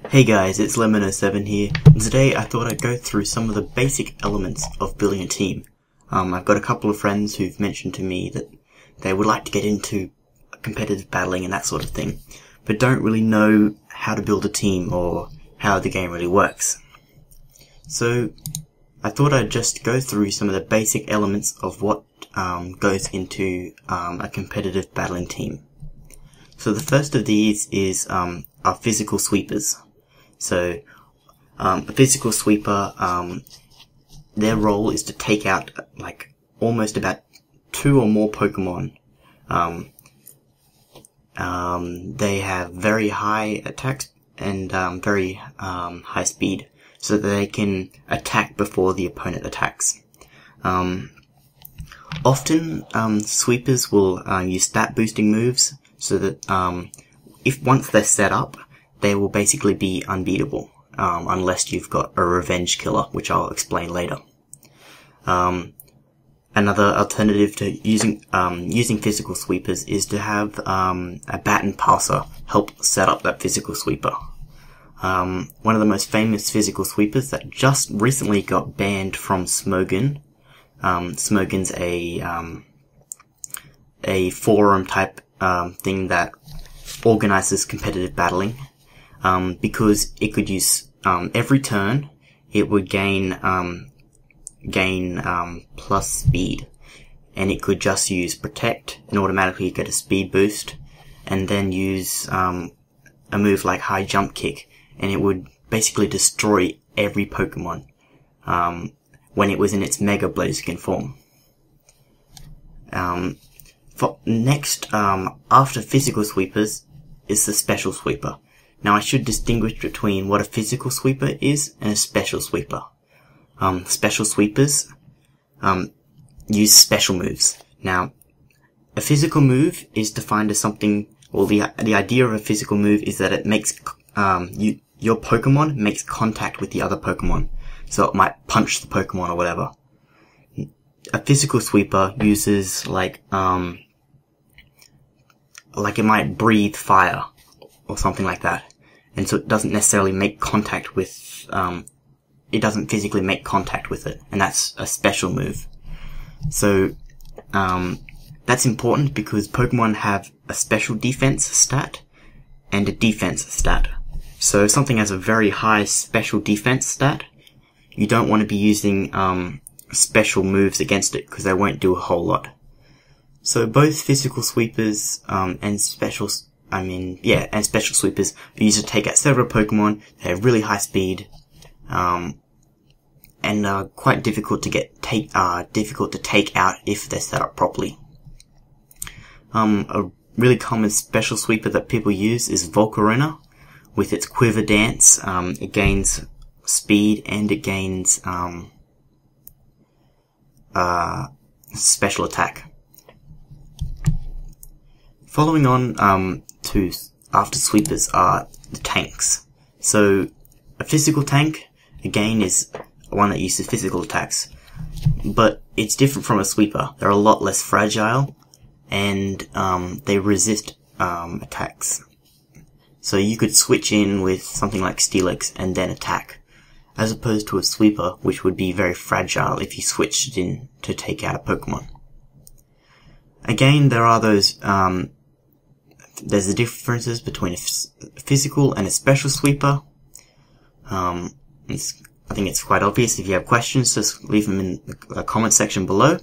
Hey guys, it's Lemon07 here, and today I thought I'd go through some of the basic elements of building a team. I've got a couple of friends who've mentioned to me that they would like to get into competitive battling and that sort of thing, but don't really know how to build a team or how the game really works. So I thought I'd just go through some of the basic elements of what goes into a competitive battling team. So the first of these is our physical sweepers. So a physical sweeper, their role is to take out like almost about 2 or more Pokemon. They have very high attacks and very high speed, so that they can attack before the opponent attacks. Often sweepers will use stat boosting moves, so that if once they're set up, they will basically be unbeatable, unless you've got a revenge killer, which I'll explain later. Another alternative to using physical sweepers is to have a baton passer help set up that physical sweeper. One of the most famous physical sweepers that just recently got banned from Smogon. Smogon's a forum type thing that organizes competitive battling, because it could use every turn it would gain plus speed, and it could just use protect and automatically get a speed boost, and then use a move like high jump kick, and it would basically destroy every Pokemon when it was in its Mega Blaziken form. Next, after physical sweepers, is the special sweeper. Now I should distinguish between what a physical sweeper is and a special sweeper. Special sweepers use special moves. Now, a physical move is defined as something, well, the idea of a physical move is that it makes your Pokemon makes contact with the other Pokemon, so it might punch the Pokemon or whatever. A physical sweeper uses like it might breathe fire or something like that, and so it doesn't necessarily make contact with it doesn't physically make contact with it, and that's a special move. So that's important because Pokemon have a special defense stat and a defense stat. So if something has a very high special defense stat, you don't want to be using special moves against it, because they won't do a whole lot. So both physical sweepers and special sweepers are used to take out several Pokemon. They have really high speed, and are quite difficult to take out if they're set up properly. A really common special sweeper that people use is Volcarona. With its Quiver Dance, it gains speed and it gains special attack. Following on to after sweepers are the tanks. So a physical tank, again, is one that uses physical attacks, but it's different from a sweeper. They're a lot less fragile, and they resist attacks. So you could switch in with something like Steelix and then attack, as opposed to a sweeper, which would be very fragile if you switched it in to take out a Pokemon. Again, there are those there's the differences between a physical and a special sweeper. I think it's quite obvious. If you have questions, just leave them in the comment section below.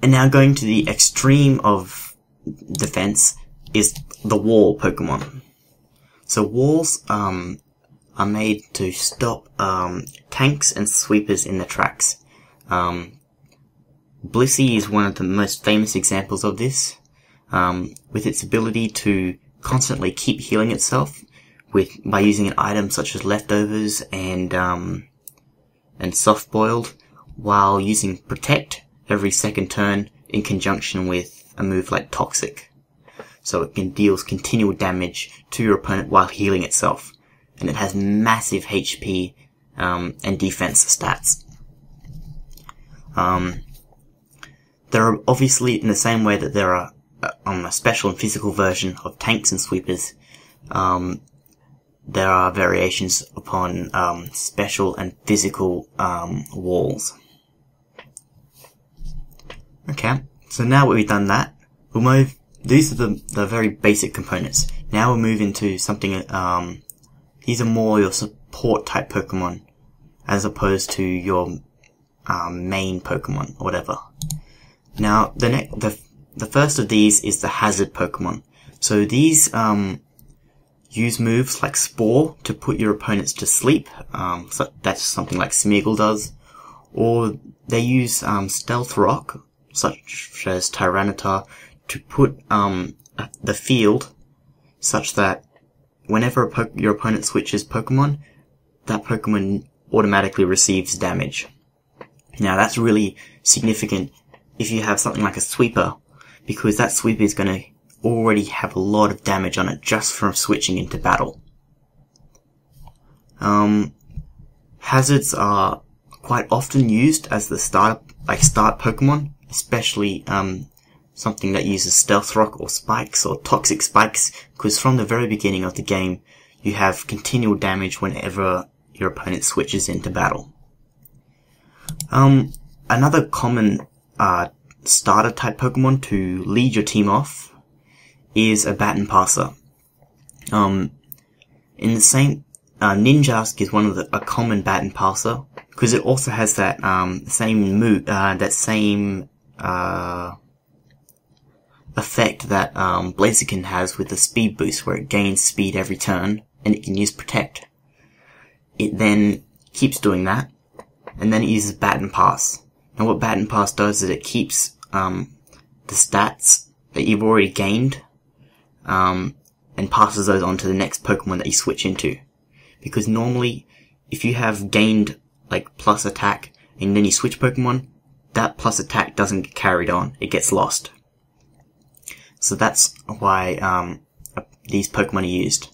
And now going to the extreme of defense is the wall Pokemon. So walls are made to stop tanks and sweepers in their tracks. Blissey is one of the most famous examples of this, with its ability to constantly keep healing itself by using an item such as leftovers and soft boiled, while using protect every second turn in conjunction with a move like toxic. So it deals continual damage to your opponent while healing itself, and it has massive HP and defense stats. There are obviously, in the same way that there are a special and physical version of tanks and sweepers, there are variations upon special and physical walls. Okay, so now that we've done that, we'll move. These are the very basic components. Now we'll move into something. These are more your support type Pokemon, as opposed to your main Pokemon or whatever. Now the first of these is the hazard Pokemon. So these use moves like Spore to put your opponents to sleep. So that's something like Smeargle does. Or they use Stealth Rock, such as Tyranitar, to put the field such that whenever your opponent switches Pokemon, that Pokemon automatically receives damage. Now that's really significant if you have something like a Sweeper, because that Sweeper is going to already have a lot of damage on it just from switching into battle. Hazards are quite often used as the start Pokemon, especially something that uses Stealth Rock or Spikes or Toxic Spikes, because from the very beginning of the game you have continual damage whenever your opponent switches into battle. Another common starter type Pokemon to lead your team off is a Baton Passer. In the same Ninjask is one of a common Baton Passer, because it also has that same move, that same effect that Blaziken has with the speed boost, where it gains speed every turn and it can use Protect. It then keeps doing that, and then it uses Baton Pass. Now what Baton Pass does is it keeps the stats that you've already gained and passes those on to the next Pokemon that you switch into. Because normally, if you have gained like plus attack and then you switch Pokemon, that plus attack doesn't get carried on, it gets lost. So that's why these Pokemon are used.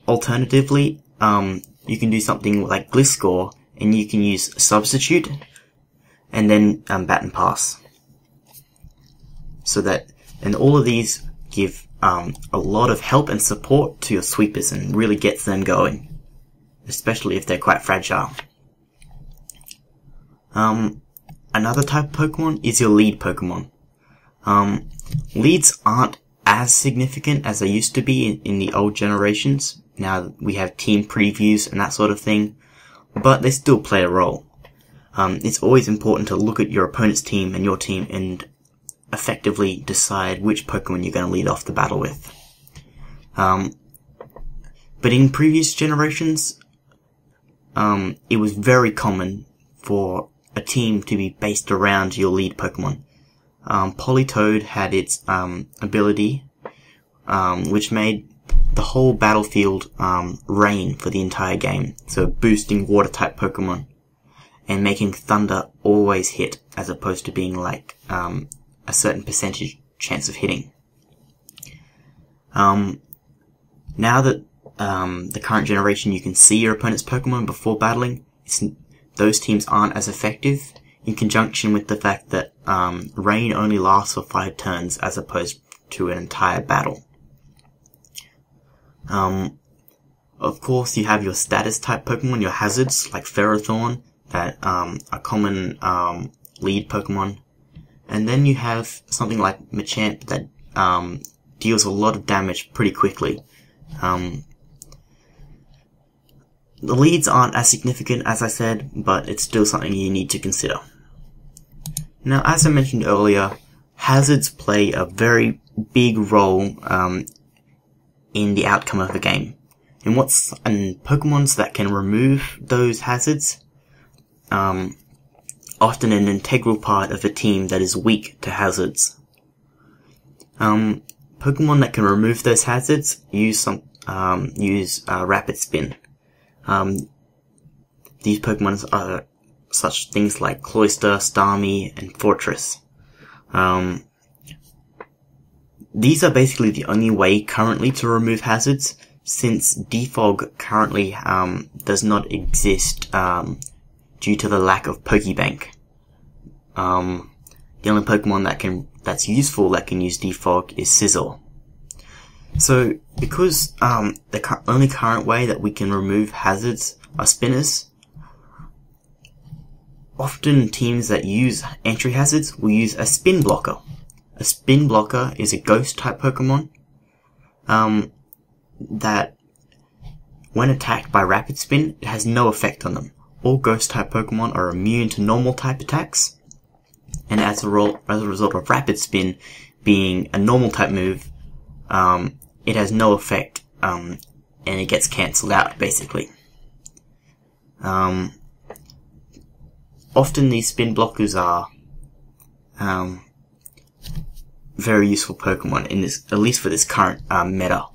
Alternatively, you can do something like Gliscor, and you can use Substitute and then Baton Pass. And all of these give a lot of help and support to your sweepers and really gets them going, especially if they're quite fragile. Another type of Pokemon is your lead Pokemon. Leads aren't as significant as they used to be in the old generations. Now we have team previews and that sort of thing, but they still play a role. It's always important to look at your opponent's team and your team and effectively decide which Pokemon you're going to lead off the battle with. But in previous generations, it was very common for a team to be based around your lead Pokemon. Politoed had its ability, which made the whole battlefield rain for the entire game, so boosting water-type Pokemon and making Thunder always hit, as opposed to being like a certain percentage chance of hitting. Now that the current generation you can see your opponent's Pokemon before battling, those teams aren't as effective, in conjunction with the fact that rain only lasts for 5 turns as opposed to an entire battle. Of course, you have your status type Pokemon, your hazards, like Ferrothorn, that are common lead Pokemon. And then you have something like Machamp that deals a lot of damage pretty quickly. The leads aren't as significant as I said, but it's still something you need to consider. Now, as I mentioned earlier, hazards play a very big role in the outcome of a game. And Pokemons that can remove those hazards, often an integral part of a team that is weak to hazards. Pokemon that can remove those hazards use Rapid Spin. These Pokemon are such things like Cloyster, Starmie, and Fortress. These are basically the only way currently to remove hazards, since Defog currently does not exist due to the lack of Pokebank. The only Pokemon that's useful that can use Defog is Scizor. So, because the only current way that we can remove hazards are spinners, often teams that use entry hazards will use a spin blocker. A spin blocker is a ghost type Pokemon that, when attacked by rapid spin, it has no effect on them. All ghost type Pokemon are immune to normal type attacks, and as a result of rapid spin being a normal type move, it has no effect, and it gets cancelled out, basically. Often these spin blockers are very useful Pokemon in this, at least for this current meta.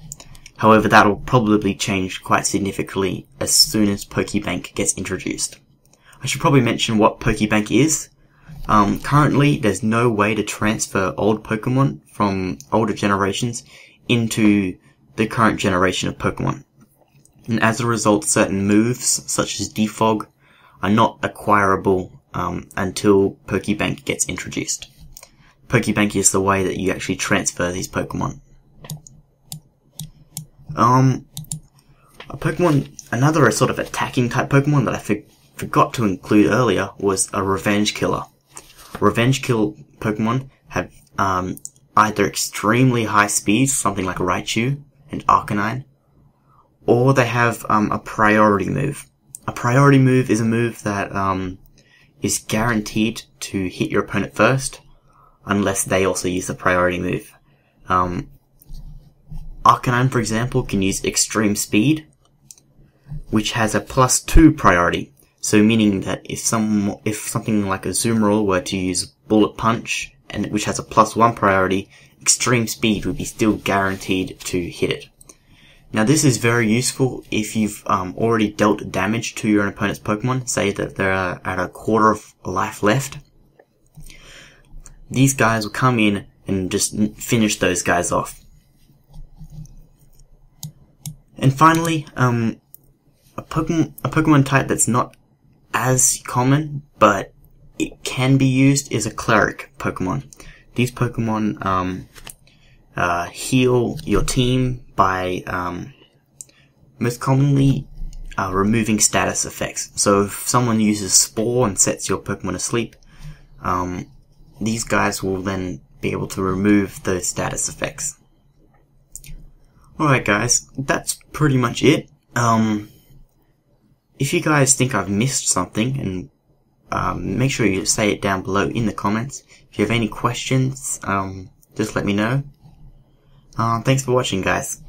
However, that'll probably change quite significantly as soon as Pokebank gets introduced. I should probably mention what Pokebank is. Currently, there's no way to transfer old Pokemon from older generations into the current generation of Pokemon. And as a result, certain moves, such as Defog, are not acquirable until Pokebank gets introduced. Pokebank is the way that you actually transfer these Pokemon. Another sort of attacking type Pokemon that I forgot to include earlier was a Revenge Killer. Revenge Kill Pokemon have either extremely high speed, something like Raichu and Arcanine, or they have a priority move. A priority move is a move that is guaranteed to hit your opponent first, unless they also use the priority move. Arcanine, for example, can use Extreme Speed, which has a +2 priority. So meaning that if something like a Azumarill were to use Bullet Punch, and which has a +1 priority, Extreme Speed would be still guaranteed to hit it. Now this is very useful if you've already dealt damage to your opponent's Pokemon, say that they're at a quarter of life left. These guys will come in and just finish those guys off. And finally, a Pokemon type that's not as common, but it can be used, is a Cleric Pokemon. These Pokemon heal your team by most commonly removing status effects. So if someone uses Spore and sets your Pokemon asleep, these guys will then be able to remove those status effects. Alright guys, that's pretty much it. If you guys think I've missed something, and make sure you say it down below in the comments. If you have any questions, just let me know. Thanks for watching, guys.